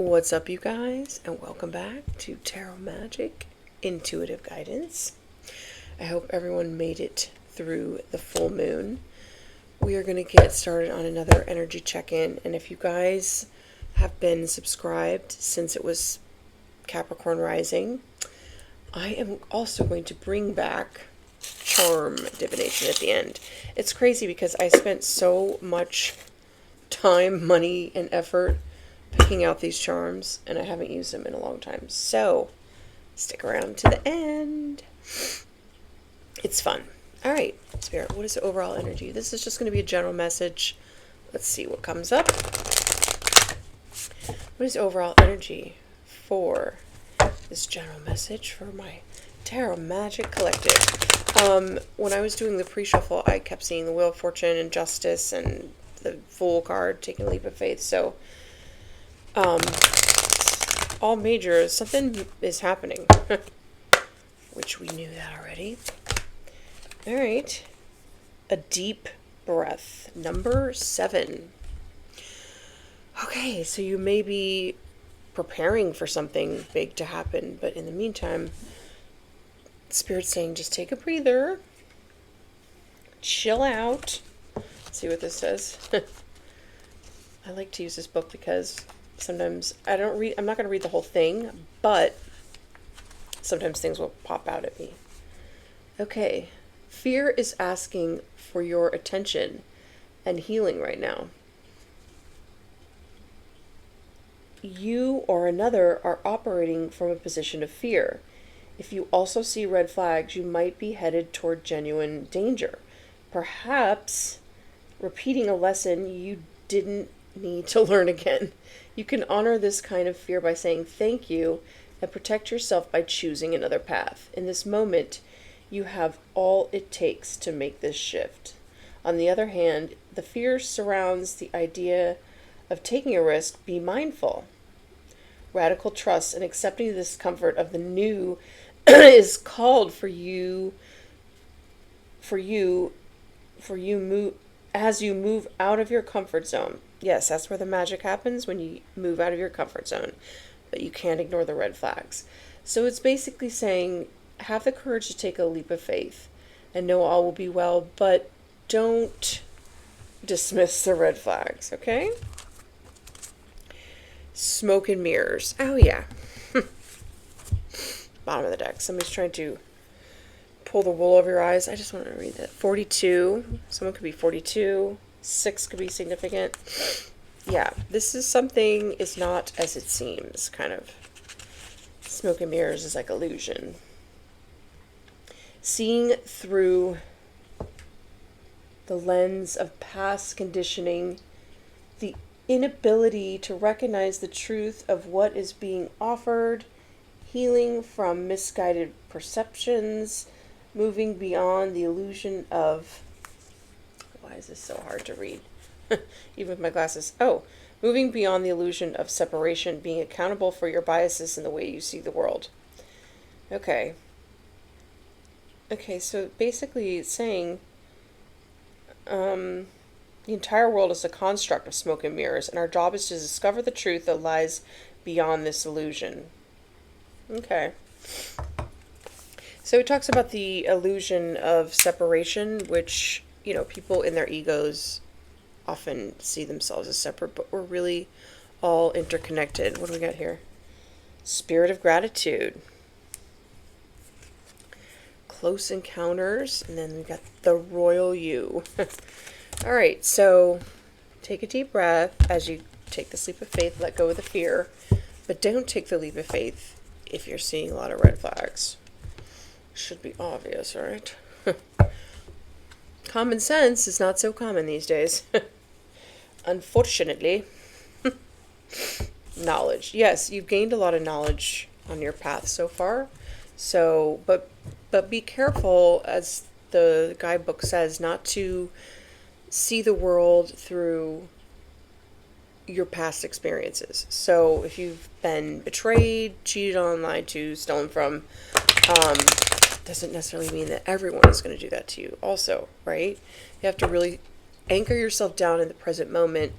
What's up, you guys, and welcome back to Tarot Magic Intuitive Guidance. I hope everyone made it through the full moon. We are going to get started on another energy check-in, and if you guys have been subscribed since it was Capricorn rising, I am also going to bring back charm divination at the end. It's crazy because I spent so much time, money, and effort picking out these charms, and I haven't used them in a long time. So, stick around to the end. It's fun. All right, Spirit, what is the overall energy? This is just going to be a general message. Let's see what comes up. What is overall energy for this general message for my Tarot Magic Collective? When I was doing the pre-shuffle, I kept seeing the Wheel of Fortune and Justice and the Fool card, taking a leap of faith. So, all majors, something is happening, which we knew that already. All right, a deep breath, number 7. Okay, so you may be preparing for something big to happen, but in the meantime, Spirit's saying just take a breather, chill out. Let's see what this says. I like to use this book because sometimes I'm not going to read the whole thing, but sometimes things will pop out at me. Okay. Fear is asking for your attention and healing right now. You or another are operating from a position of fear. If you also see red flags, you might be headed toward genuine danger. Perhaps repeating a lesson you didn't need to learn again. You can honor this kind of fear by saying thank you and protect yourself by choosing another path. In this moment, you have all it takes to make this shift. On the other hand, the fear surrounds the idea of taking a risk. Be mindful. Radical trust and accepting the discomfort of the new is called for you as you move out of your comfort zone. Yes, that's where the magic happens, when you move out of your comfort zone. But you can't ignore the red flags. So it's basically saying, have the courage to take a leap of faith and know all will be well, but don't dismiss the red flags, okay? Smoke and mirrors. Oh, yeah. Bottom of the deck. Somebody's trying to pull the wool over your eyes. I just want to read that. 42. Someone could be 42. 6 could be significant. Yeah, this is something is not as it seems, kind of. Smoke and mirrors is like illusion. Seeing through the lens of past conditioning, the inability to recognize the truth of what is being offered, healing from misguided perceptions, moving beyond the illusion of... Why is this so hard to read? Even with my glasses. Oh, moving beyond the illusion of separation, being accountable for your biases in the way you see the world. Okay. Okay, so basically it's saying the entire world is a construct of smoke and mirrors, and our job is to discover the truth that lies beyond this illusion. Okay. So it talks about the illusion of separation, which, you know, people in their egos often see themselves as separate, but we're really all interconnected. What do we got here? Spirit of gratitude. Close encounters, and then we got the royal you. All right, so take a deep breath as you take this leap of faith, let go of the fear, but don't take the leap of faith if you're seeing a lot of red flags. Should be obvious, right? Common sense is not so common these days. Unfortunately. Knowledge. Yes, you've gained a lot of knowledge on your path so far. So, but be careful, as the guidebook says, not to see the world through your past experiences. So if you've been betrayed, cheated on, lied to, stolen from, doesn't necessarily mean that everyone is going to do that to you also, right? You have to really anchor yourself down in the present moment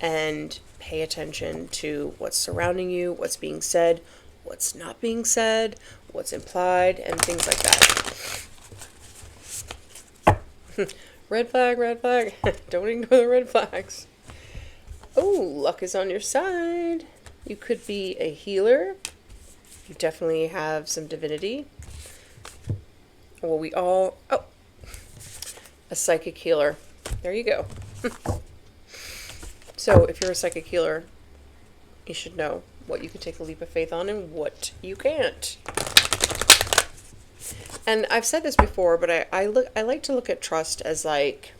and pay attention to what's surrounding you, what's being said, what's not being said, what's implied, and things like that. Red flag, red flag. Don't ignore the red flags. Oh, luck is on your side. You could be a healer. You definitely have some divinity. Well, a psychic healer. There you go. So if you're a psychic healer, you should know what you can take a leap of faith on and what you can't. And I've said this before, but I like to look at trust as like,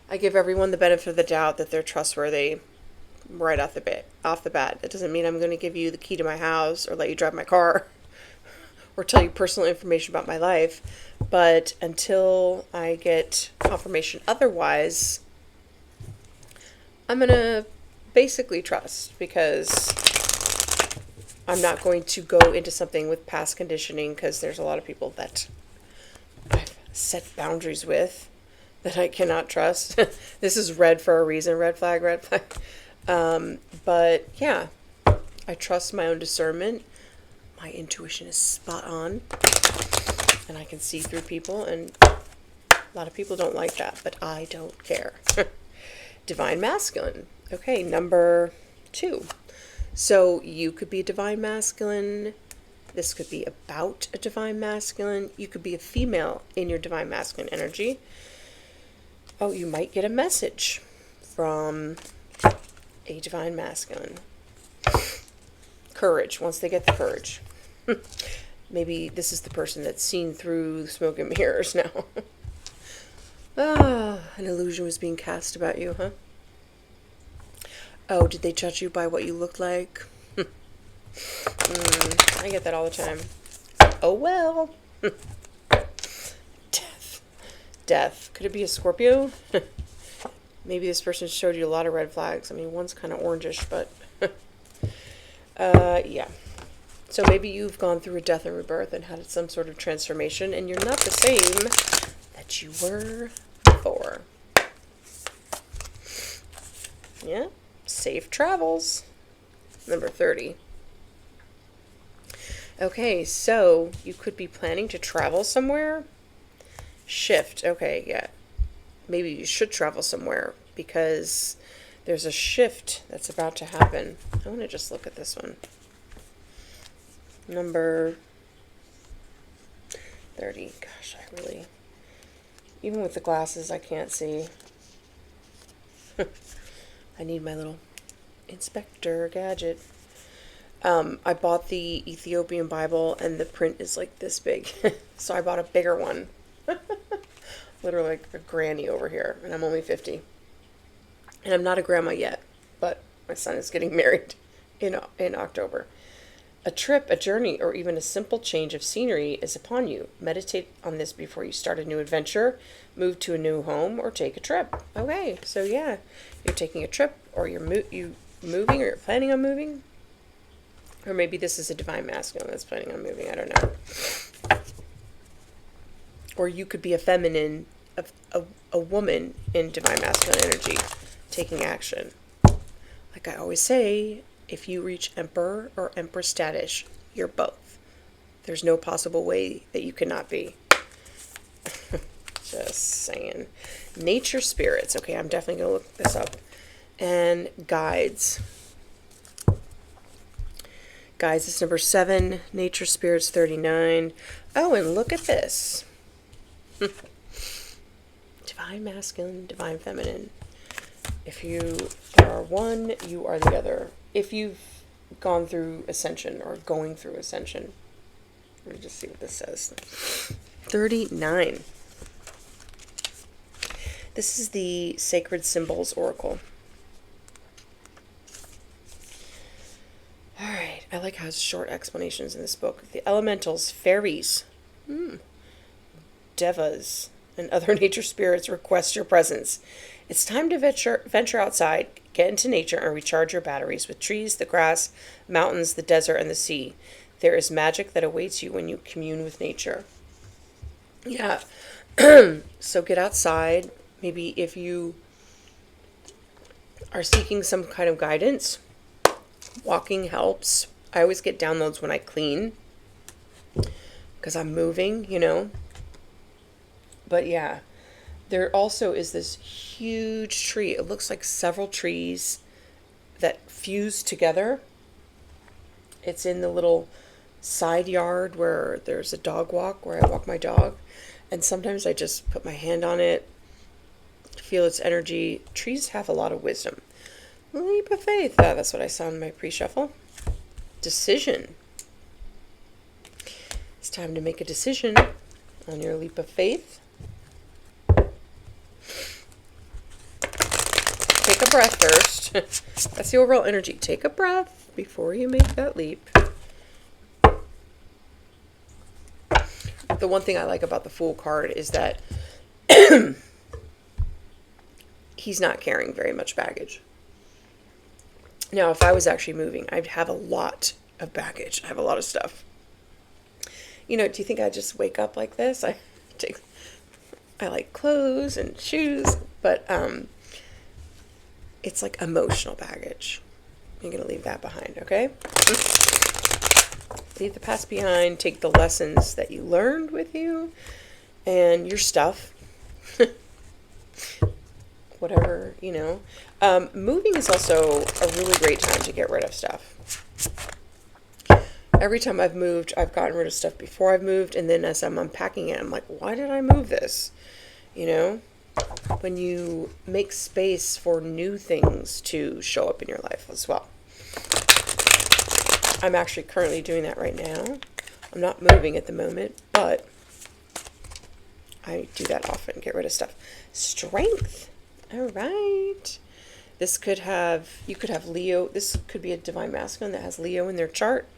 I give everyone the benefit of the doubt that they're trustworthy right off the bat. That doesn't mean I'm going to give you the key to my house or let you drive my car or tell you personal information about my life. But until I get confirmation otherwise, I'm going to basically trust, because I'm not going to go into something with past conditioning, because there's a lot of people that I've set boundaries with that I cannot trust. This is red for a reason. Red flag, red flag. But yeah, I trust my own discernment. My intuition is spot on, and I can see through people, and a lot of people don't like that, but I don't care. Divine masculine. Okay, number 2. So you could be a divine masculine. This could be about a divine masculine. You could be a female in your divine masculine energy. Oh, you might get a message from a divine masculine. Courage, once they get the courage. Maybe this is the person that's seen through the smoke and mirrors now. An illusion was being cast about you, huh? Oh, did they judge you by what you looked like? I get that all the time. Oh, well. Death. Could it be a Scorpio? Maybe this person showed you a lot of red flags. I mean, one's kind of orangish, but... yeah. So maybe you've gone through a death and rebirth and had some sort of transformation, and you're not the same that you were before. Yeah. Safe travels. Number 30. Okay, so you could be planning to travel somewhere. Shift. Okay, yeah. Maybe you should travel somewhere because there's a shift that's about to happen. I want to just look at this one. Number 30. Gosh, I really... Even with the glasses, I can't see. I need my little inspector gadget. I bought the Ethiopian Bible, and the print is like this big. So I bought a bigger one. Literally like a granny over here, and I'm only 50. And I'm not a grandma yet, but my son is getting married in October. A trip, a journey, or even a simple change of scenery is upon you. Meditate on this before you start a new adventure, move to a new home, or take a trip. Okay, so yeah, you're taking a trip, or you're moving, or you're planning on moving. Or maybe this is a divine masculine that's planning on moving, I don't know. Or you could be a feminine, a woman in divine masculine energy, taking action. Like I always say, if you reach emperor or empress status, you're both. There's no possible way that you cannot be. Just saying. Nature spirits. Okay, I'm definitely going to look this up. And guides. Guides is number 7. Nature spirits 39. Oh, and look at this. Divine masculine, divine feminine. If you are one, you are the other. If you've gone through ascension or going through ascension. Let me just see what this says. 39. This is the Sacred Symbols Oracle. Alright, I like how it's short explanations in this book. The elementals, fairies, devas, and other nature spirits request your presence. It's time to venture outside, get into nature, and recharge your batteries with trees, the grass, mountains, the desert, and the sea. There is magic that awaits you when you commune with nature. Yeah, so get outside. Maybe if you are seeking some kind of guidance, walking helps. I always get downloads when I clean because I'm moving, you know. But yeah, there also is this huge tree. It looks like several trees that fuse together. It's in the little side yard where there's a dog walk, where I walk my dog. And sometimes I just put my hand on it, feel its energy. Trees have a lot of wisdom. Leap of faith. That's what I saw in my pre-shuffle. Decision. It's time to make a decision on your leap of faith. Take a breath first. That's the overall energy. Take a breath before you make that leap. The one thing I like about the Fool card is that he's not carrying very much baggage. Now, if I was actually moving, I'd have a lot of baggage. I have a lot of stuff. You know, do you think I'd just wake up like this? I like clothes and shoes, but it's like emotional baggage. You're going to leave that behind, okay? Leave the past behind. Take the lessons that you learned with you and your stuff. Whatever, you know. Moving is also a really great time to get rid of stuff. Every time I've moved, I've gotten rid of stuff before I've moved, and then as I'm unpacking it, I'm like, why did I move this? You know? When you make space for new things to show up in your life as well. I'm actually currently doing that right now. I'm not moving at the moment, but I do that often, get rid of stuff. Strength. All right. This could have, you could have Leo. This could be a divine masculine that has Leo in their chart.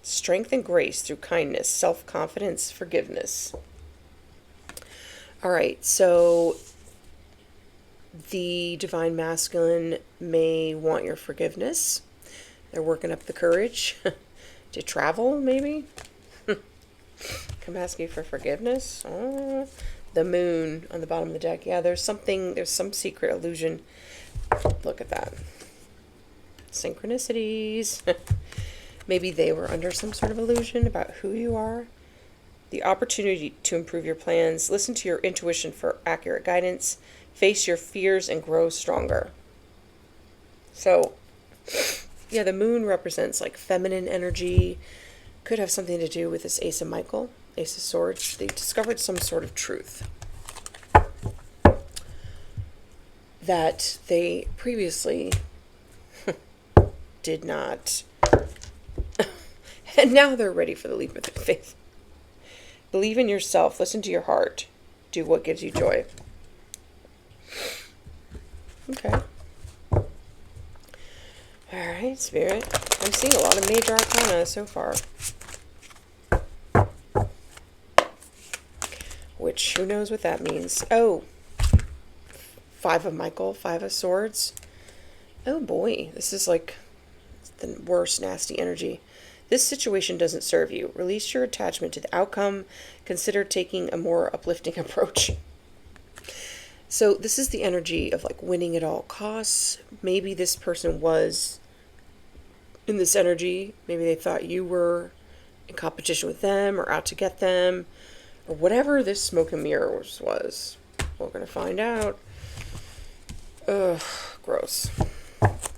Strength and grace through kindness, self-confidence, forgiveness. All right, so the divine masculine may want your forgiveness. They're working up the courage to travel, maybe. Come ask you for forgiveness. Oh, the moon on the bottom of the deck. Yeah, there's some secret illusion. Look at that. Synchronicities. Maybe they were under some sort of illusion about who you are. The opportunity to improve your plans. Listen to your intuition for accurate guidance. Face your fears and grow stronger. So, yeah, the moon represents like feminine energy. Could have something to do with this Ace of Michael, Ace of Swords. They discovered some sort of truth that they previously did not. And now they're ready for the leap of faith. Believe in yourself. Listen to your heart. Do what gives you joy. Okay. All right, Spirit. I'm seeing a lot of major arcana so far. Which, who knows what that means. Oh. 5 of Michael, 5 of Swords. Oh boy, this is like the worst nasty energy. This situation doesn't serve you. Release your attachment to the outcome. Consider taking a more uplifting approach. So this is the energy of like winning at all costs. Maybe this person was in this energy. Maybe they thought you were in competition with them or out to get them. Or whatever this smoke and mirrors was. We're going to find out. Ugh, gross.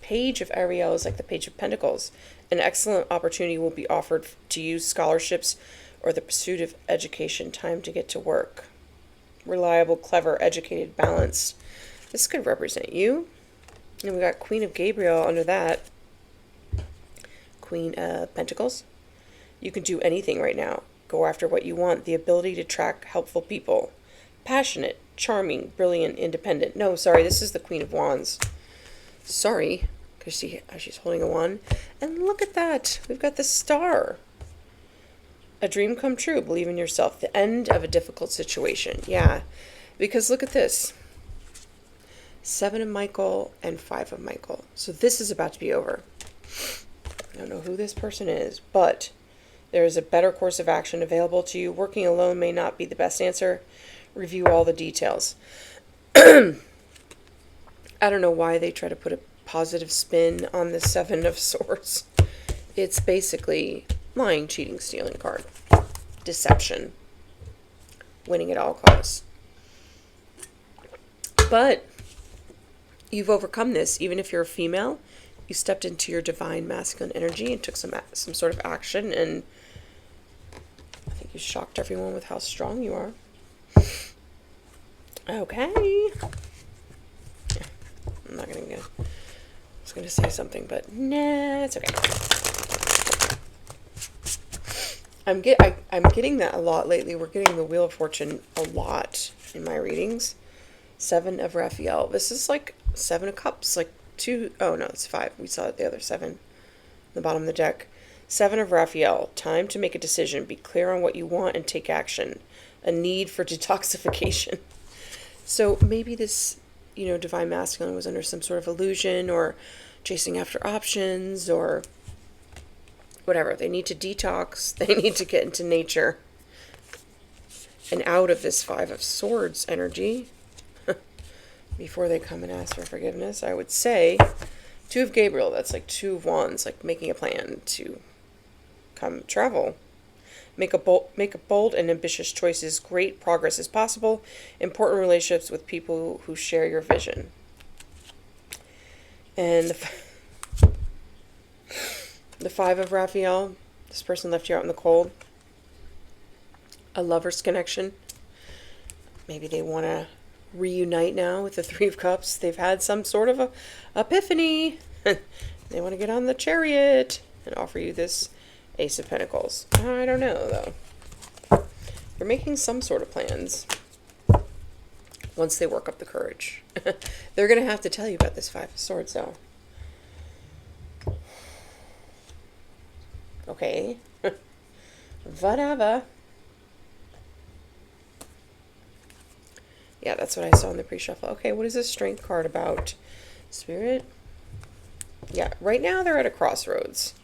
Page of Ariel is like the Page of Pentacles. An excellent opportunity will be offered to use scholarships or the pursuit of education. Time to get to work. Reliable, clever, educated, balanced. This could represent you. And we got Queen of Gabriel under that. Queen of Pentacles. You can do anything right now. Go after what you want. The ability to attract helpful people. Passionate, charming, brilliant, independent. No, sorry, this is the Queen of Wands. Sorry. She's holding a wand. And look at that. We've got the Star. A dream come true. Believe in yourself. The end of a difficult situation. Yeah. Because look at this. 7 of Michael and 5 of Michael. So this is about to be over. I don't know who this person is, but there is a better course of action available to you. Working alone may not be the best answer. Review all the details. I don't know why they try to put a positive spin on the Seven of Swords. It's basically lying, cheating, stealing card. Deception. Winning at all costs. But you've overcome this. Even if you're a female, you stepped into your divine masculine energy and took some sort of action, and I think you shocked everyone with how strong you are. Okay. Yeah, I'm not gonna go. I was gonna say something, but nah, it's okay. I'm getting that a lot lately. We're getting the Wheel of Fortune a lot in my readings. Seven of Raphael. This is like Seven of Cups, like two. Oh no, it's five. We saw it, the other seven, the bottom of the deck. Seven of Raphael. Time to make a decision. Be clear on what you want and take action. A need for detoxification. So maybe this, divine masculine was under some sort of illusion or chasing after options or whatever. They need to detox. They need to get into nature and out of this Five of Swords energy before they come and ask for forgiveness. I would say Two of Gabriel. That's like Two of Wands, like making a plan to come travel. Make a bold and ambitious choices. Great progress is possible. Important relationships with people who share your vision. And the Five of Raphael. This person left you out in the cold. A lover's connection. Maybe they want to reunite now with the Three of Cups. They've had some sort of a epiphany. They want to get on the chariot and offer you this Ace of Pentacles. I don't know, though. They're making some sort of plans once they work up the courage. They're going to have to tell you about this Five of Swords, though. Okay. Whatever. Yeah, that's what I saw in the pre-shuffle. Okay, what is this Strength card about? Spirit? Yeah, right now they're at a crossroads.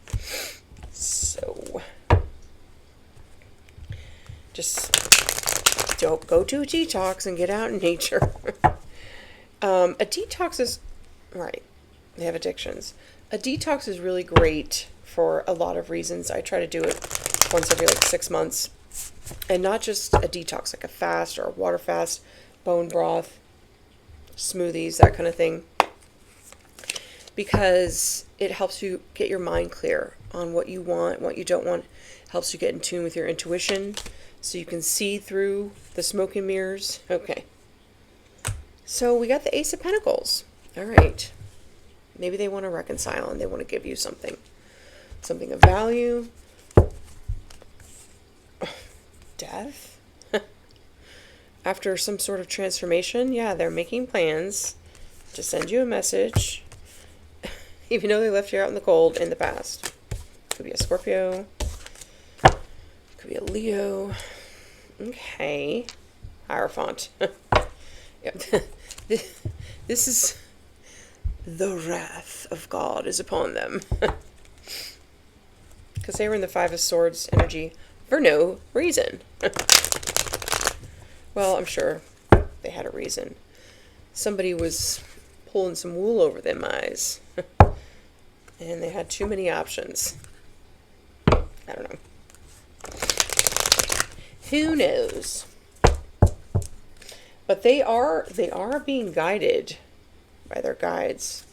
So, just don't go to a detox and get out in nature. A detox is, right, they have addictions. A detox is really great for a lot of reasons. I try to do it once every 6 months. And not just a detox, like a fast or a water fast, bone broth, smoothies, that kind of thing. Because it helps you get your mind clear on what you want, what you don't want. Helps you get in tune with your intuition so you can see through the smoke and mirrors. Okay. So we got the Ace of Pentacles. All right. Maybe they want to reconcile and they want to give you something. Something of value. Death. After some sort of transformation, yeah, they're making plans to send you a message. Even though they left you out in the cold in the past. Could be a Scorpio. Could be a Leo. Okay. Hierophant. Yep. This is the wrath of God is upon them. Because they were in the Five of Swords energy for no reason. Well, I'm sure they had a reason. Somebody was pulling some wool over them eyes. And they had too many options. I don't know. Who knows? But they are being guided by their guides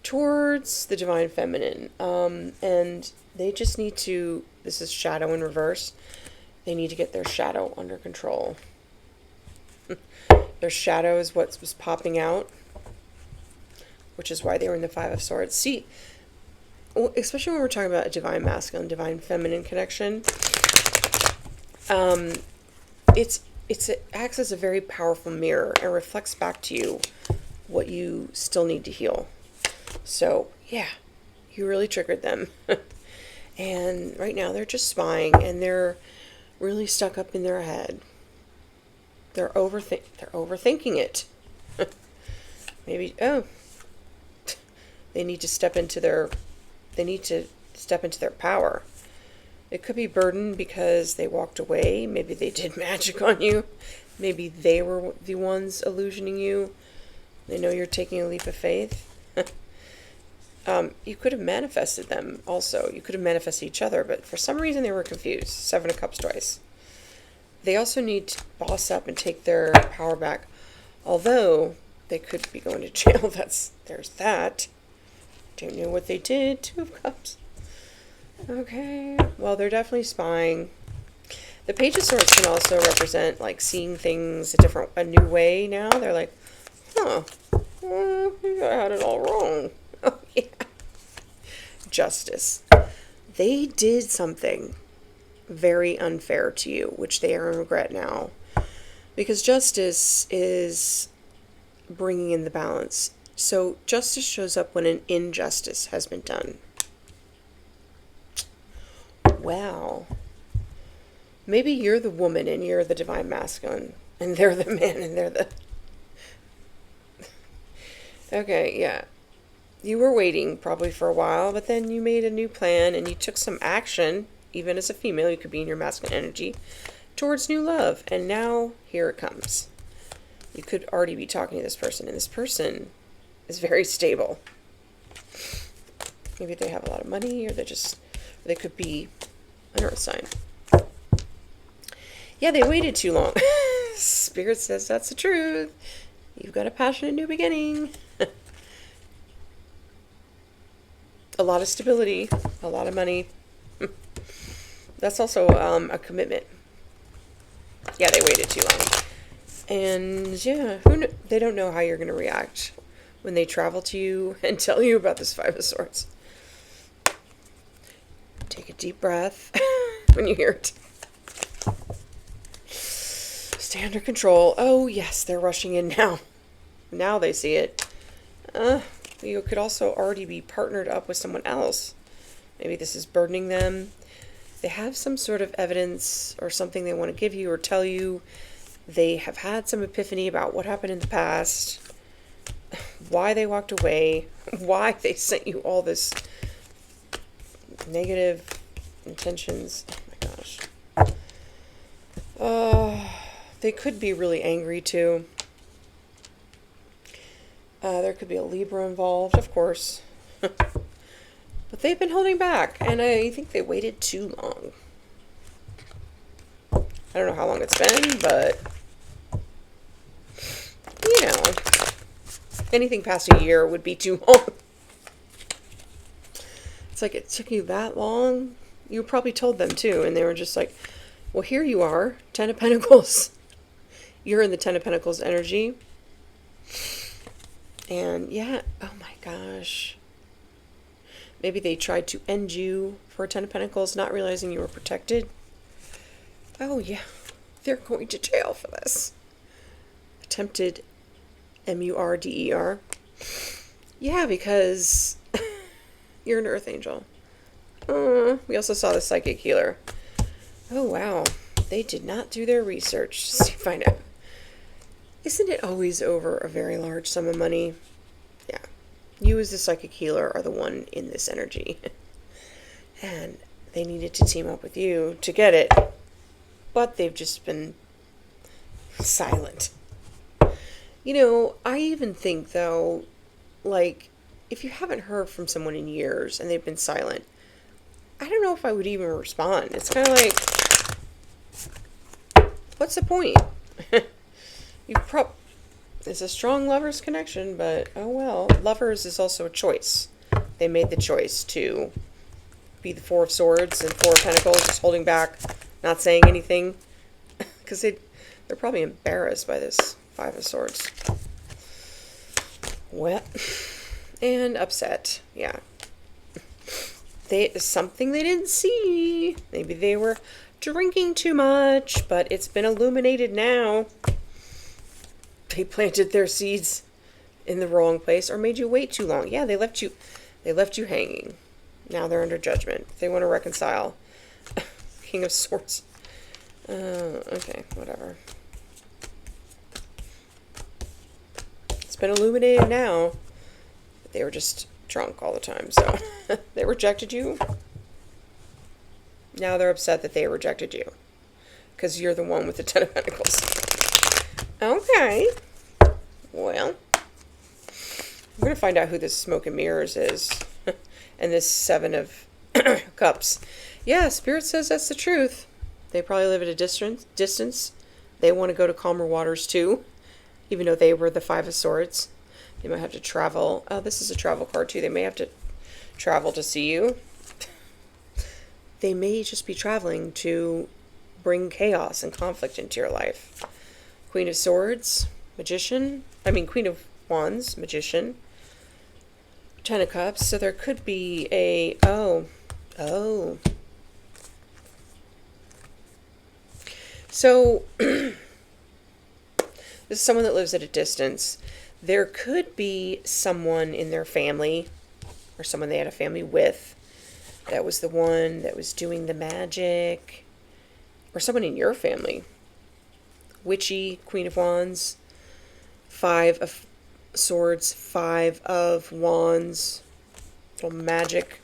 towards the divine feminine. And they just need to, this is shadow in reverse. They need to get their shadow under control. Their shadow is what was popping out, which is why they were in the Five of Swords. See, especially when we're talking about a divine masculine, divine feminine connection, it acts as a very powerful mirror and reflects back to you what you still need to heal. So, yeah, you really triggered them. And right now they're just spying and they're really stuck up in their head. They're overthinking it. Maybe, they need to step into their power. It could be burdened because they walked away. Maybe they did magic on you. Maybe they were the ones illusioning you. They know you're taking a leap of faith. You could have manifested them also. You could have manifested each other, but for some reason they were confused. 7 of Cups twice. They also need to boss up and take their power back. Although they could be going to jail. There's that. Don't know what they did. 2 of Cups. Okay. Well, they're definitely spying. The Page of Swords can also represent like seeing things a new way now. They're like, huh, I had it all wrong. Oh, yeah. Justice. They did something very unfair to you, which they are in regret now. Because justice is bringing in the balance. So justice shows up when an injustice has been done. Wow. Maybe you're the woman and you're the divine masculine. And they're the man and they're the... Okay, yeah. You were waiting probably for a while, but then you made a new plan and you took some action, even as a female, you could be in your masculine energy, towards new love. And now, here it comes. You could already be talking to this person, and this person is very stable. Maybe they have a lot of money, or they could be an earth sign. Yeah, they waited too long. Spirit says that's the truth. You've got a passionate new beginning. A lot of stability, a lot of money. That's also a commitment. Yeah, they waited too long. And yeah, they don't know how you're going to react when they travel to you and tell you about this 5 of Swords. Take a deep breath when you hear it. Stay under control. Oh yes, they're rushing in now. Now they see it. You could also already be partnered up with someone else. Maybe this is burdening them. They have some sort of evidence or something they want to give you or tell you. They have had some epiphany about what happened in the past, why they walked away, why they sent you all this negative intentions. Oh my gosh. They could be really angry too. There could be a Libra involved, of course. But they've been holding back, and I think they waited too long. I don't know how long it's been, but, you know, anything past a year would be too long. It's like, it took you that long? You probably told them, too, and they were just like, well, here you are, 10 of Pentacles. You're in the 10 of Pentacles energy. And yeah, oh my gosh. Maybe they tried to end you for a 10 of Pentacles, not realizing you were protected. Oh yeah, they're going to jail for this. Attempted MURDER. Yeah, because you're an earth angel. We also saw the psychic healer. Oh wow, they did not do their research to find out. Isn't it always over a very large sum of money? Yeah. You as the psychic healer are the one in this energy. And they needed to team up with you to get it. But they've just been silent. You know, I even think, though, like, if you haven't heard from someone in years and they've been silent, I don't know if I would even respond. It's kind of like, what's the point? It's a strong lover's connection, but oh well. Lovers is also a choice. They made the choice to be the 4 of Swords and 4 of Pentacles, just holding back, not saying anything. Because they're probably embarrassed by this 5 of Swords. Well, and upset, yeah. Something they didn't see. Maybe they were drinking too much, but it's been illuminated now. They planted their seeds in the wrong place or made you wait too long. Yeah, they left you hanging. Now they're under judgment. They want to reconcile. King of Swords. Okay, whatever. It's been illuminated now. They were just drunk all the time, so they rejected you. Now they're upset that they rejected you because you're the one with the 10 of Pentacles. Okay. Well, We're going to find out who this smoke and mirrors is. And this 7 of Cups. Yeah, Spirit says that's the truth. They probably live at a distance. They want to go to calmer waters too, even though they were the 5 of Swords. They might have to travel. Oh, this is a travel card too. They may have to travel to see you. They may just be traveling to bring chaos and conflict into your life. Queen of Swords, Magician. Queen of Wands, Magician. 10 of Cups. So there could be a... Oh. So, this is someone that lives at a distance. There could be someone in their family, or someone they had a family with, that was the one that was doing the magic, or someone in your family. Witchy, Queen of Wands, 5 of Swords, 5 of Wands, little magic.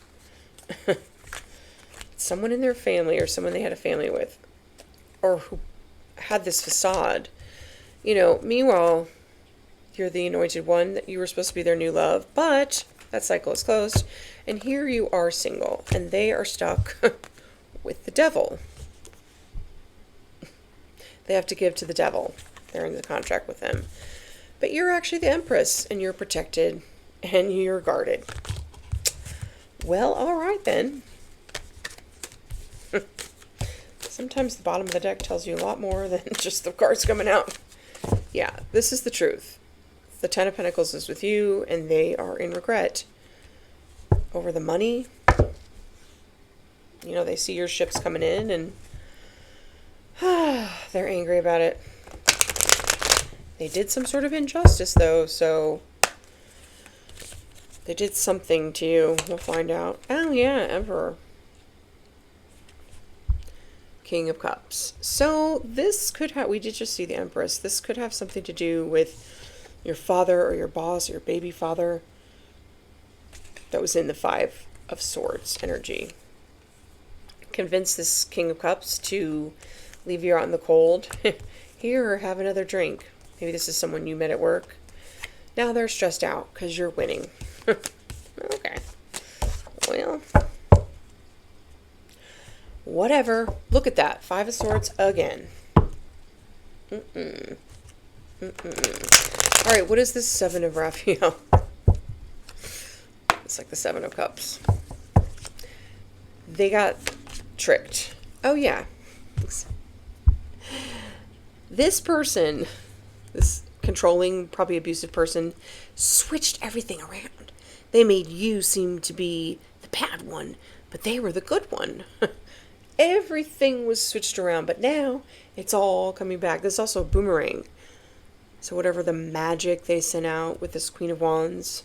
Someone in their family, or someone they had a family with, or who had this facade. Meanwhile, you're the anointed one, that you were supposed to be their new love, but that cycle is closed, and here you are single, and they are stuck with the devil. They have to give to the devil. They're in the contract with him. But you're actually the Empress, and you're protected, and you're guarded. Well, all right then. Sometimes the bottom of the deck tells you a lot more than just the cards coming out. Yeah, this is the truth. The 10 of Pentacles is with you, and they are in regret over the money. They see your ships coming in, and they're angry about it. They did some sort of injustice, though, so they did something to you. We'll find out. Oh, yeah, Emperor. King of Cups. So this could have, we did just see the Empress. This could have something to do with your father or your boss or your baby father that was in the 5 of Swords energy. Convince this King of Cups to leave you out in the cold. Here, have another drink. Maybe this is someone you met at work. Now they're stressed out because you're winning. Okay. Well, whatever. Look at that. 5 of Swords again. All right, what is this 7 of Raphael? It's like the 7 of Cups. They got tricked. Oh, yeah. This person, this controlling, probably abusive person, switched everything around. They made you seem to be the bad one, but they were the good one. Everything was switched around, but now it's all coming back. There's also a boomerang. So whatever the magic they sent out with this Queen of Wands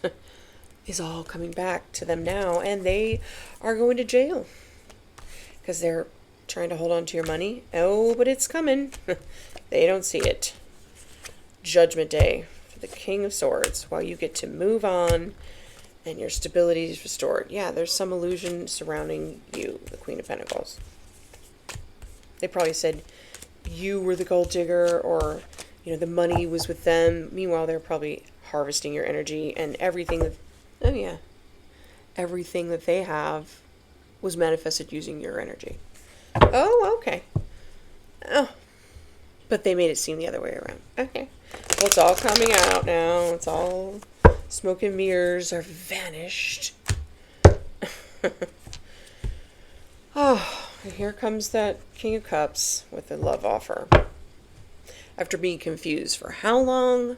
is all coming back to them now, and they are going to jail because they're trying to hold on to your money. Oh, but it's coming. They don't see it. Judgment Day for the King of Swords, while you get to move on and your stability is restored. Yeah, there's some illusion surrounding you, the Queen of Pentacles. They probably said you were the gold digger, or the money was with them. Meanwhile, they're probably harvesting your energy, and everything that, everything that they have was manifested using your energy. Oh, okay. Oh, but they made it seem the other way around. Okay. Well, it's all coming out now. It's all smoke and mirrors are vanished. Oh, and here comes that King of Cups with the love offer. After being confused for how long?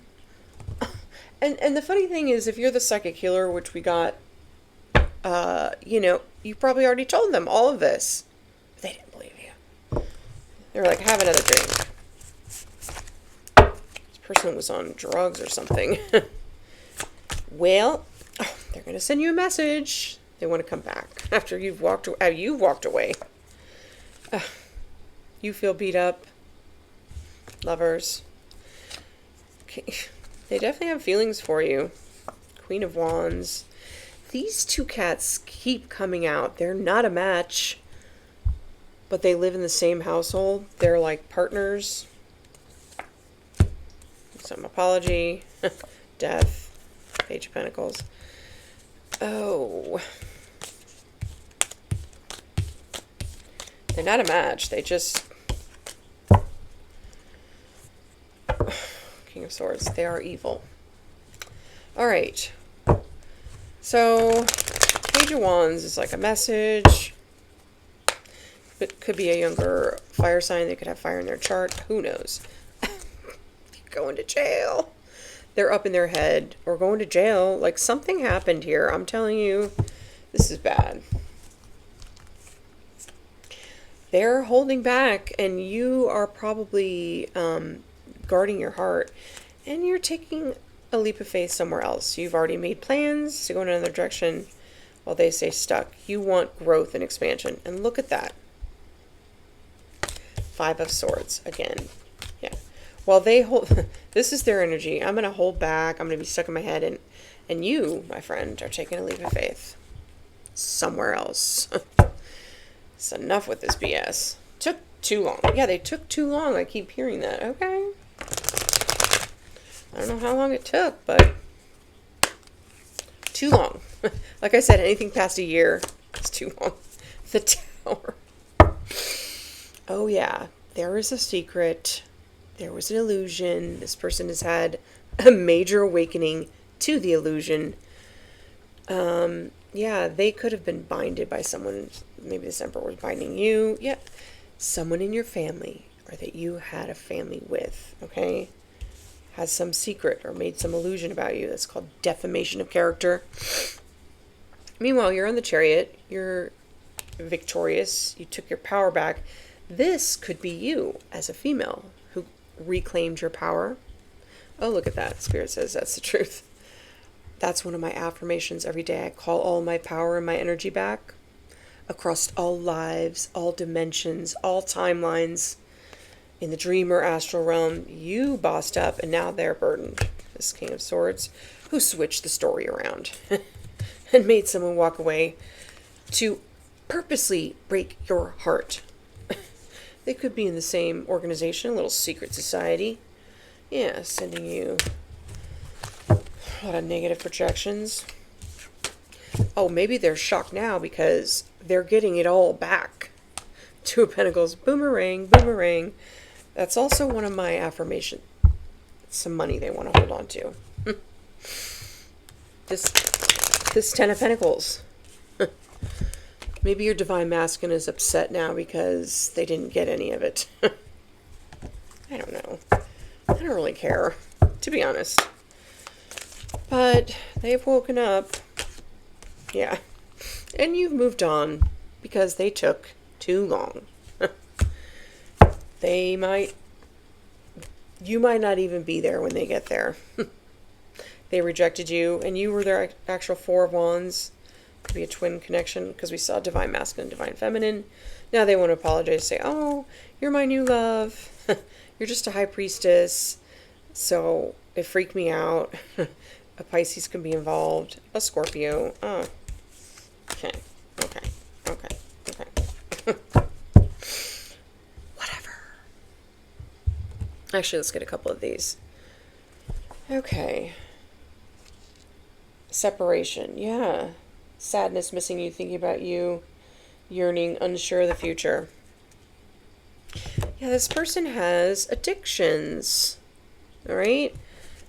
And the funny thing is, if you're the psychic healer, which we got, you probably already told them all of this. But they didn't believe you. They were like, have another drink. This person was on drugs or something. Well, they're going to send you a message. They want to come back after you've walked away. You feel beat up. Lovers. Okay. They definitely have feelings for you. Queen of Wands. These two cats keep coming out. They're not a match, but they live in the same household. They're like partners. Some apology. Death. Page of Pentacles. Oh. They're not a match. They just... King of Swords. They are evil. Alright. So, Page of Wands is like a message. It could be a younger fire sign. They could have fire in their chart. Who knows? Going to jail. They're up in their head. Or going to jail. Like, something happened here. I'm telling you, this is bad. They're holding back, and you are probably guarding your heart. And you're taking a leap of faith somewhere else. You've already made plans to go in another direction while they stay stuck. You want growth and expansion. And look at that. 5 of Swords again. Yeah. While they hold, this is their energy. I'm going to hold back. I'm going to be stuck in my head. And you, my friend, are taking a leap of faith somewhere else. It's enough with this BS. Took too long. Yeah, they took too long. I keep hearing that. Okay. I don't know how long it took, but too long. Like I said, anything past a year is too long. The Tower. Oh yeah, there is a secret. There was an illusion. This person has had a major awakening to the illusion. Yeah, they could have been binded by someone. Maybe this Emperor was binding you. Yeah, someone in your family, or that you had a family with, okay? Has some secret or made some illusion about you. That's called defamation of character. Meanwhile, you're on the Chariot. You're victorious. You took your power back. This could be you as a female who reclaimed your power. Oh, look at that. Spirit says that's the truth. That's one of my affirmations every day. I call all my power and my energy back across all lives, all dimensions, all timelines. In the dream or astral realm, you bossed up, and now they're burdened. This King of Swords, who switched the story around and made someone walk away to purposely break your heart. They could be in the same organization, a little secret society. Yeah, sending you a lot of negative projections. Oh, maybe they're shocked now because they're getting it all back. 2 of Pentacles, boomerang, boomerang. That's also one of my affirmations. Some money they want to hold on to. This 10 of Pentacles. Maybe your Divine Masculine is upset now because they didn't get any of it. I don't know. I don't really care, to be honest. But they've woken up. Yeah. And you've moved on because they took too long. You might not even be there when they get there. They rejected you, and you were their actual 4 of Wands. Could be a twin connection, because we saw Divine Masculine, Divine Feminine. Now they want to apologize, say, oh, you're my new love. You're just a High Priestess. So it freaked me out. A Pisces can be involved. A Scorpio. Oh. Okay. Whatever. Actually, let's get a couple of these. Okay. Separation. Yeah. Sadness, missing you, thinking about you, yearning, unsure of the future. Yeah, this person has addictions. All right?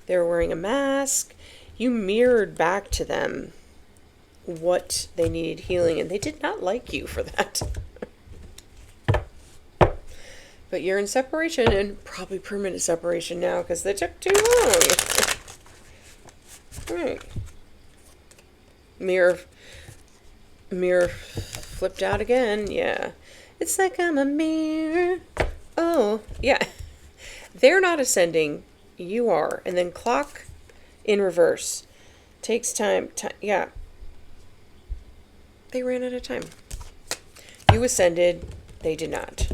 They're wearing a mask. You mirrored back to them what they needed healing, and they did not like you for that. But you're in separation, and probably permanent separation now because they took too long. All right. Mirror flipped out again. Yeah. It's like I'm a mirror. Oh, yeah. They're not ascending. You are. And then clock in reverse. Takes time. Yeah. They ran out of time. You ascended. They did not.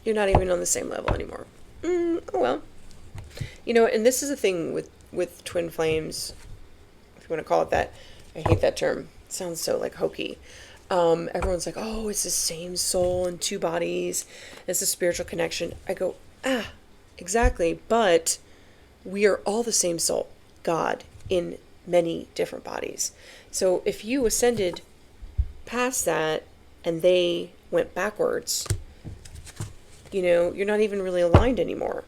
You're not even on the same level anymore. Oh, well. You know, and this is the thing with twin flames, if you want to call it that. I hate that term. It sounds so, like, hokey. Everyone's like, oh, it's the same soul in 2 bodies. It's a spiritual connection. I go, exactly. But we are all the same soul. God in many different bodies. So if you ascended past that and they went backwards, you're not even really aligned anymore.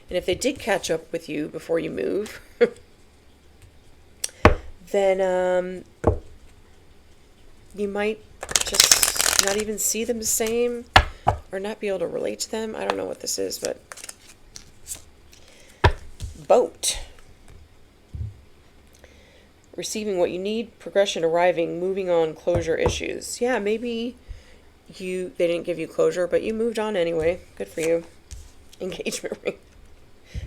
And if they did catch up with you before you move, then you might just not even see them the same or not be able to relate to them. I don't know what this is, but boat. Receiving what you need, progression arriving, moving on, closure issues. Yeah, maybe they didn't give you closure, but you moved on anyway. Good for you. Engagement ring.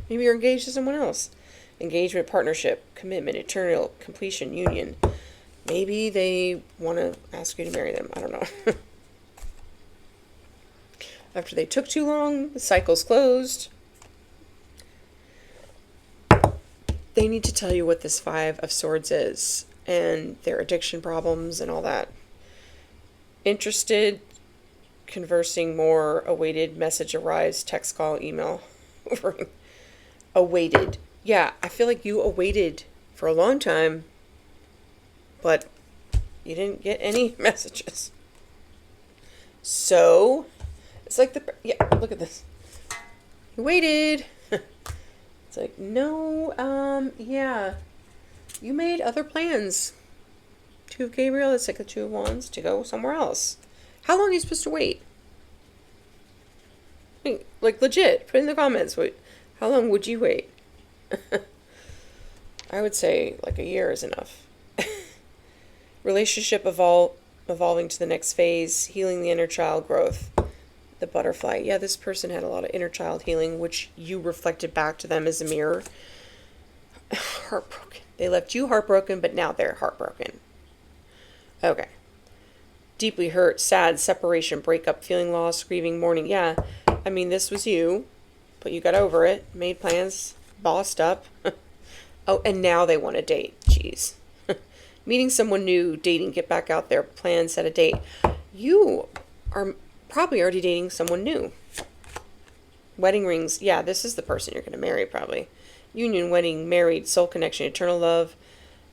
Maybe you're engaged to someone else. Engagement, partnership, commitment, eternal, completion, union. Maybe they want to ask you to marry them. I don't know. After they took too long, the cycle's closed. They need to tell you what this 5 of Swords is and their addiction problems and all that. Interested, conversing more, awaited, message arrives, text, call, email. Awaited. Yeah, I feel like you awaited for a long time, but you didn't get any messages. So, it's like look at this. You waited. It's like, no, yeah. You made other plans. 2 of Gabriel, it's like the 2 of Wands, to go somewhere else. How long are you supposed to wait? Like, legit, put in the comments, how long would you wait? I would say, like, a year is enough. Relationship evolving to the next phase, healing the inner child growth. The butterfly. Yeah, this person had a lot of inner child healing, which you reflected back to them as a mirror. Heartbroken. They left you heartbroken, but now they're heartbroken. Okay. Deeply hurt, sad, separation, breakup, feeling lost, grieving, mourning. Yeah, I mean, this was you, but you got over it, made plans, bossed up. Oh, and now they want to date. Jeez. Meeting someone new, dating, get back out there, plan, set a date. You are probably already dating someone new. Wedding rings. Yeah, this is the person you're going to marry, probably. Union, wedding, married, soul connection, eternal love,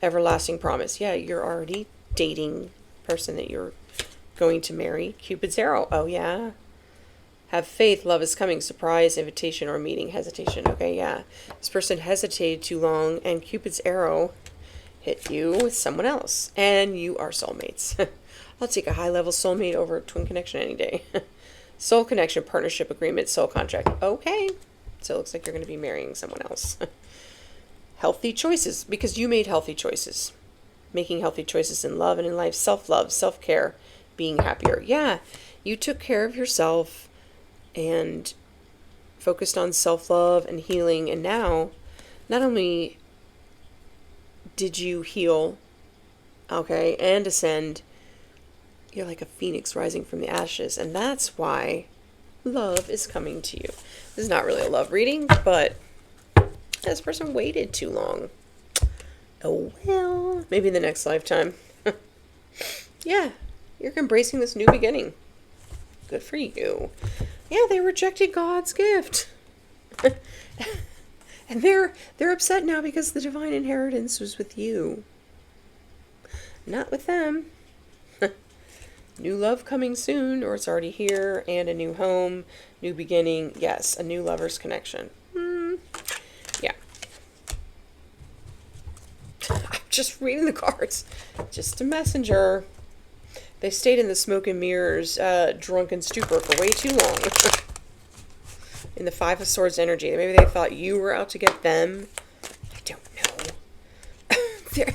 everlasting promise. Yeah, you're already dating person that you're going to marry. Cupid's arrow. Oh, yeah. Have faith, love is coming, surprise, invitation, or meeting, hesitation. Okay, yeah. This person hesitated too long, and Cupid's arrow hit you with someone else. And you are soulmates. I'll take a high-level soulmate over a twin connection any day. Soul connection, partnership agreement, soul contract. Okay. So it looks like you're going to be marrying someone else. Healthy choices, because you made healthy choices. Making healthy choices in love and in life. Self-love, self-care, being happier. Yeah, you took care of yourself and focused on self-love and healing. And now, not only did you heal, okay, and ascend, you're like a phoenix rising from the ashes. And that's why love is coming to you. This is not really a love reading, but this person waited too long. Oh, well, maybe in the next lifetime. Yeah, you're embracing this new beginning. Good for you. Yeah, they rejected God's gift. And they're upset now because the divine inheritance was with you. Not with them. New love coming soon, or it's already here, and a new home, new beginning. Yes, a new lover's connection. Yeah. I'm just reading the cards. Just a messenger. They stayed in the smoke and mirrors, drunken stupor for way too long. In the 5 of Swords energy. Maybe they thought you were out to get them. I don't know.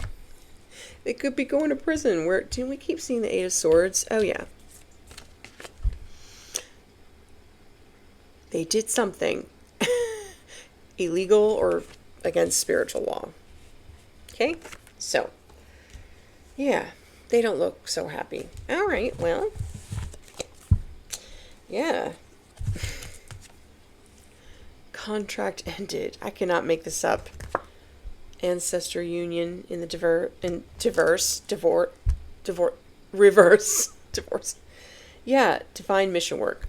They could be going to prison. Do we keep seeing the 8 of Swords? Oh, yeah. They did something illegal or against spiritual law. Okay? So, yeah. They don't look so happy. All right, well. Yeah. Contract ended. I cannot make this up. Ancestor union in the reverse divorce. Yeah, divine mission work.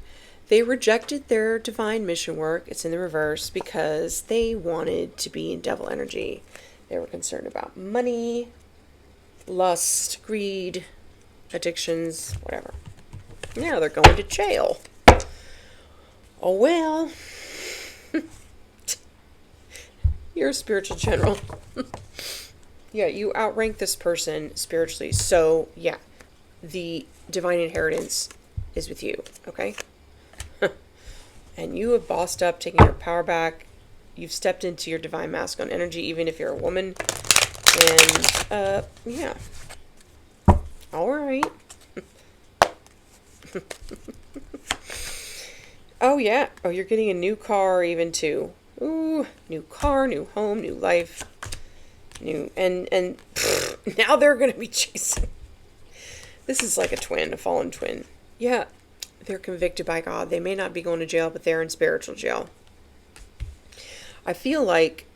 They rejected their divine mission work. It's in the reverse because they wanted to be in devil energy. They were concerned about money, lust, greed, addictions, whatever. Now they're going to jail. Oh well. You're a spiritual general. Yeah, you outrank this person spiritually. So, yeah, the divine inheritance is with you, okay? And you have bossed up, taking your power back. You've stepped into your divine masculine energy, even if you're a woman. And, yeah. All right. Oh, yeah. Oh, you're getting a new car even, too. Ooh, new car, new home, new life. New, and now they're going to be chasing. This is like a twin, a fallen twin. Yeah, they're convicted by God. They may not be going to jail, but they're in spiritual jail. I feel like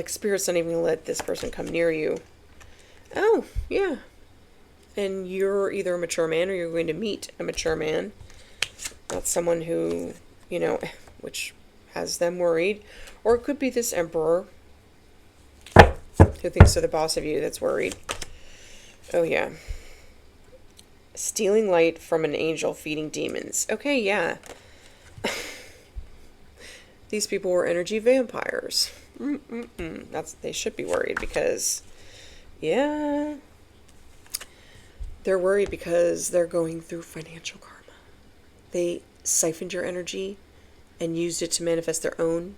Spirit's not even going to let this person come near you. Oh, yeah. And you're either a mature man or you're going to meet a mature man. Not someone who, which has them worried. Or it could be this emperor who thinks they're the boss of you that's worried. Oh, yeah. Stealing light from an angel, feeding demons. Okay, yeah. These people were energy vampires. They should be worried because, yeah, they're worried because they're going through financial karma. They siphoned your energy and used it to manifest their own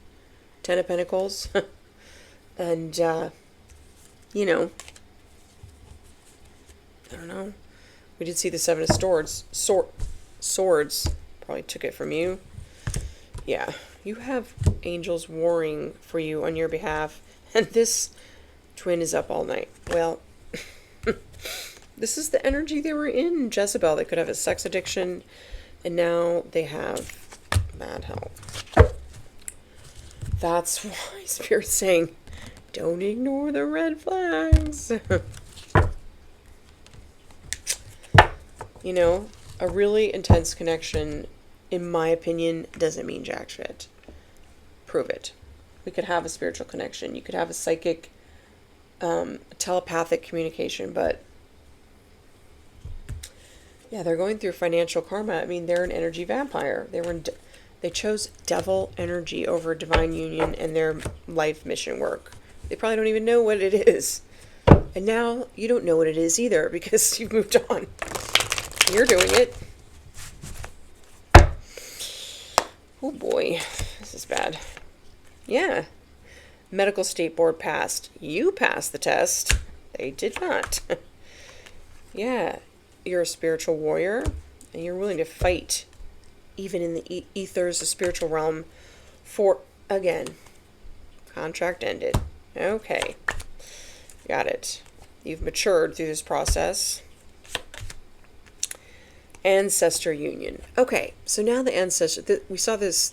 Ten of Pentacles. And, I don't know. We did see the Seven of Swords. Probably took it from you. Yeah. You have angels warring for you on your behalf. And this twin is up all night. Well, this is the energy they were in, Jezebel. They could have a sex addiction. And now they have bad health. That's why Spirit's saying, don't ignore the red flags. A really intense connection, in my opinion, doesn't mean jack shit. Prove it. We could have a spiritual connection. You could have a psychic, telepathic communication, but yeah, they're going through financial karma. I mean, they're an energy vampire. They chose devil energy over divine union and their life mission work. They probably don't even know what it is. And now you don't know what it is either because you've moved on. You're doing it. Oh boy, this is bad. Yeah. Medical State Board passed. You passed the test. They did not. Yeah. You're a spiritual warrior and you're willing to fight even in the ethers, the spiritual realm, for, again, contract ended. Okay. Got it. You've matured through this process. Ancestor union. Okay, so now the ancestor, we saw this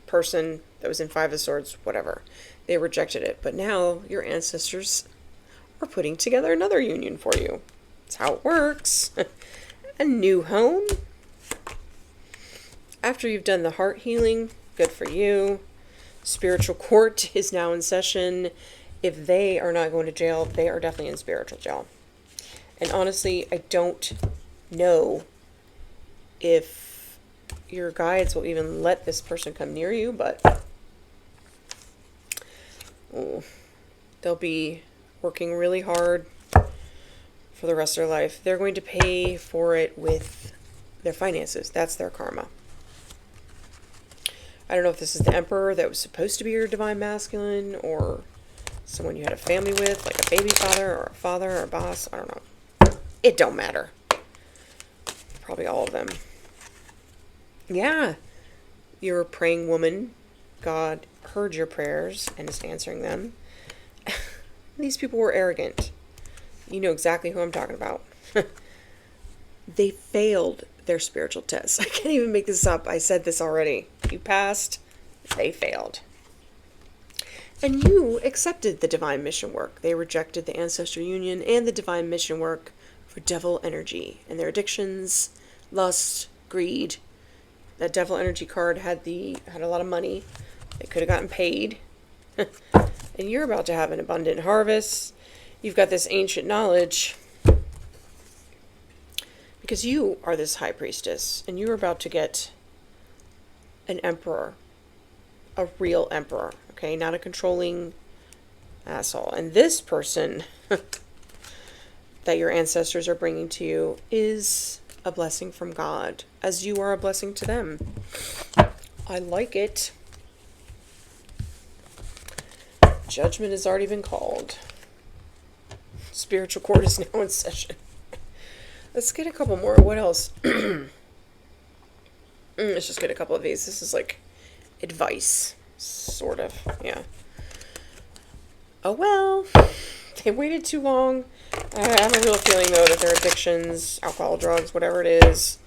person that was in Five of Swords, whatever. They rejected it, but now your ancestors are putting together another union for you. That's how it works. A new home. After you've done the heart healing, good for you. Spiritual court is now in session. If they are not going to jail, they are definitely in spiritual jail. And honestly, I don't know if your guides will even let this person come near you, but they'll be working really hard for the rest of their life. They're going to pay for it with their finances. That's their karma. I don't know if this is the emperor that was supposed to be your divine masculine or someone you had a family with, like a baby father or a father or a boss. I don't know. It don't matter. Probably all of them. Yeah. You're a praying woman. God heard your prayers and is answering them. These people were arrogant. You know exactly who I'm talking about. They failed their spiritual tests. I can't even make this up. I said this already. You passed. They failed. And you accepted the divine mission work. They rejected the ancestor union and the divine mission work for devil energy and their addictions, lust, greed. That devil energy card had a lot of money. They could have gotten paid. And you're about to have an abundant harvest. You've got this ancient knowledge because you are this high priestess, and you're about to get an emperor, a real emperor, okay? Not a controlling asshole. And this person that your ancestors are bringing to you is a blessing from God, as you are a blessing to them. I like it. Judgment has already been called. Spiritual court is now in session. Let's get a couple more. What else? Let's just get a couple of these. This is like advice, sort of. Yeah. Oh, well. They waited too long. I have a real feeling, though, that their addictions, alcohol, drugs, whatever it is,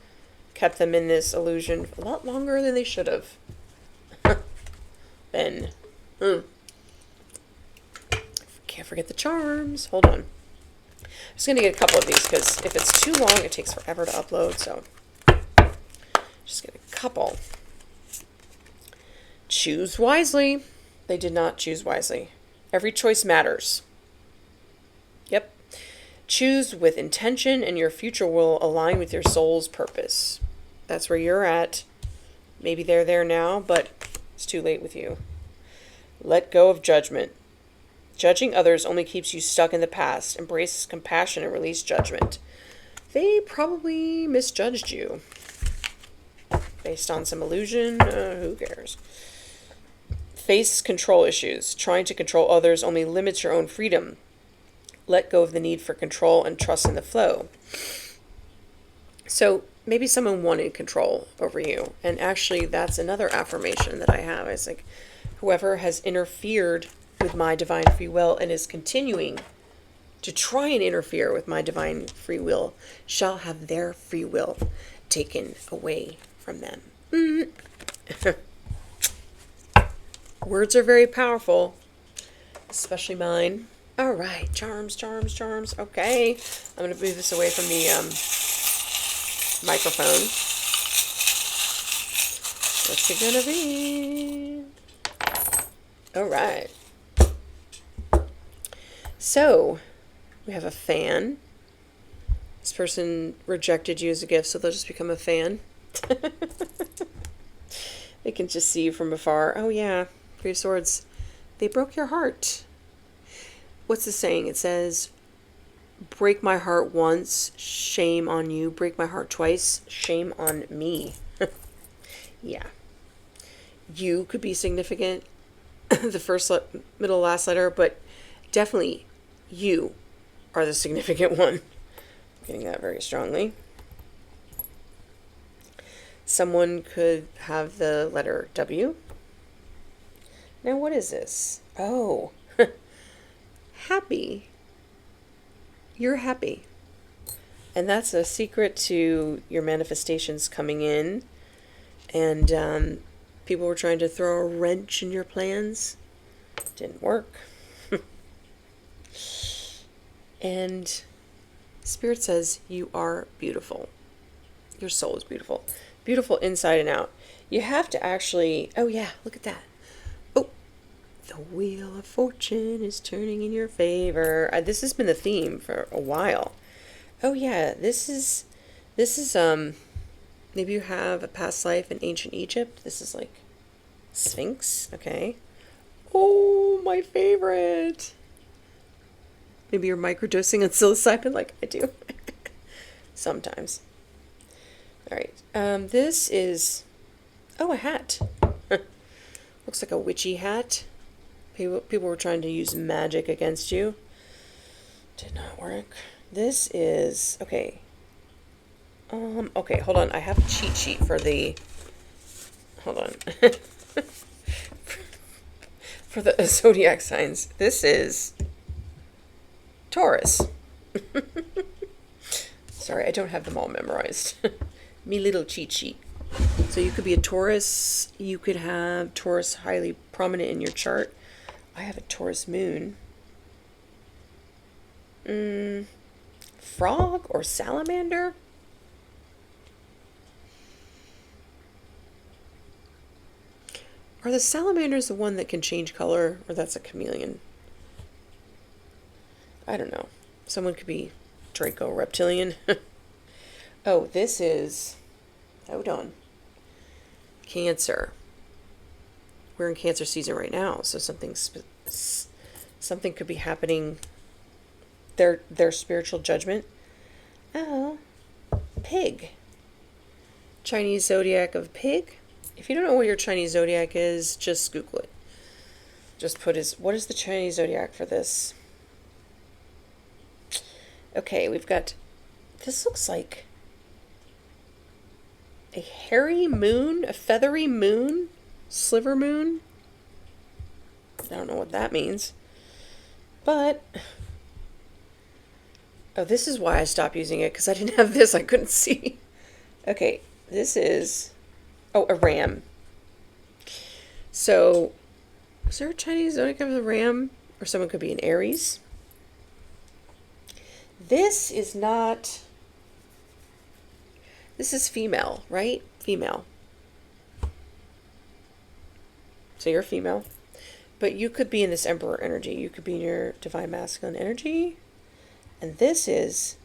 kept them in this illusion a lot longer than they should have. Ben. Can't forget the charms. Hold on. I'm just going to get a couple of these because if it's too long, it takes forever to upload. So just get a couple. Choose wisely. They did not choose wisely. Every choice matters. Yep. Choose with intention and your future will align with your soul's purpose. That's where you're at. Maybe they're there now, but it's too late with you. Let go of judgment. Judging others only keeps you stuck in the past. Embrace compassion and release judgment. They probably misjudged you. Based on some illusion. Who cares? Face control issues. Trying to control others only limits your own freedom. Let go of the need for control and trust in the flow. So maybe someone wanted control over you. And actually, that's another affirmation that I have. It's like, whoever has interfered with my divine free will and is continuing to try and interfere with my divine free will shall have their free will taken away from them. Words are very powerful, especially mine. All right, charms, charms, charms. Okay, I'm going to move this away from the microphone. What's it going to be? All right. So, we have a fan. This person rejected you as a gift, so they'll just become a fan. They can just see you from afar. Oh yeah, Three of Swords. They broke your heart. What's the saying? It says, break my heart once, shame on you. Break my heart twice, shame on me. Yeah. You could be significant, the first, middle, last letter, but definitely you are the significant one. I'm getting that very strongly. Someone could have the letter W. Now, what is this? Oh, happy. You're happy. And that's a secret to your manifestations coming in. And people were trying to throw a wrench in your plans. Didn't work. And Spirit says you are beautiful. Your soul is beautiful. Beautiful inside and out. You have to actually... Oh, yeah, look at that. Oh, the wheel of fortune is turning in your favor. This has been the theme for a while. Oh, yeah, this is maybe you have a past life in ancient Egypt. This is like Sphinx, okay. Oh, my favorite. Maybe you're microdosing on psilocybin like I do. Sometimes. All right. This is... Oh, a hat. Looks like a witchy hat. People were trying to use magic against you. Did not work. This is... Okay. Okay, hold on. I have a cheat sheet for the... Hold on. For the zodiac signs. This is... Taurus. Sorry, I don't have them all memorized. Me little cheat sheet. So you could be a Taurus. You could have Taurus highly prominent in your chart. I have a Taurus moon. Frog or salamander? Are the salamanders the one that can change color, or that's a chameleon? I don't know. Someone could be Draco reptilian. Oh, this is, hold on, Cancer. We're in Cancer season right now, so something could be happening. Their spiritual judgment. Oh, Pig. Chinese zodiac of Pig. If you don't know what your Chinese zodiac is, just Google it. Just put what is the Chinese zodiac for this? Okay, we've got, this looks like a hairy moon, a feathery moon, sliver moon. I don't know what that means. But, oh, this is why I stopped using it, because I didn't have this. I couldn't see. Okay, this is, oh, a ram. So, is there a Chinese zodiac of a ram? Or someone could be an Aries. This is not, this is female, right? Female. So you're female. But you could be in this Emperor energy. You could be in your Divine Masculine energy. And this is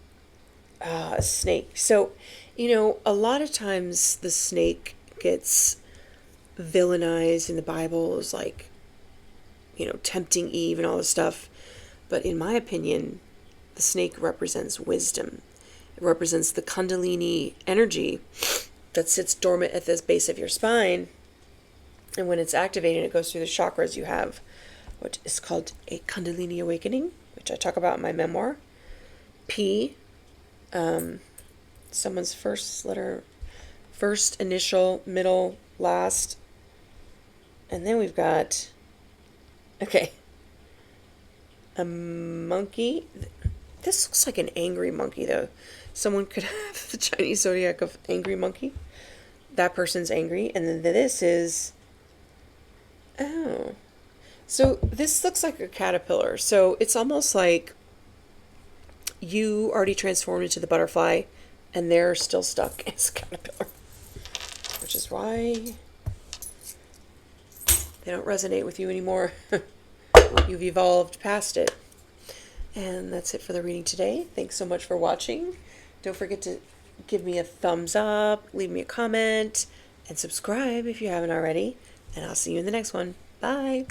a snake. So, a lot of times the snake gets villainized in the Bible as like, tempting Eve and all this stuff. But in my opinion, the snake represents wisdom. It represents the Kundalini energy that sits dormant at the base of your spine. And when it's activated, it goes through the chakras. You have what is called a Kundalini awakening, which I talk about in my memoir. P, someone's first letter, first initial, middle, last. And then we've got, okay, a monkey. This looks like an angry monkey, though. Someone could have the Chinese zodiac of angry monkey. That person's angry. And then this is, oh. So this looks like a caterpillar. So it's almost like you already transformed into the butterfly and they're still stuck as a caterpillar. Which is why they don't resonate with you anymore. You've evolved past it. And that's it for the reading today. Thanks so much for watching. Don't forget to give me a thumbs up, leave me a comment, and subscribe if you haven't already. And I'll see you in the next one. Bye.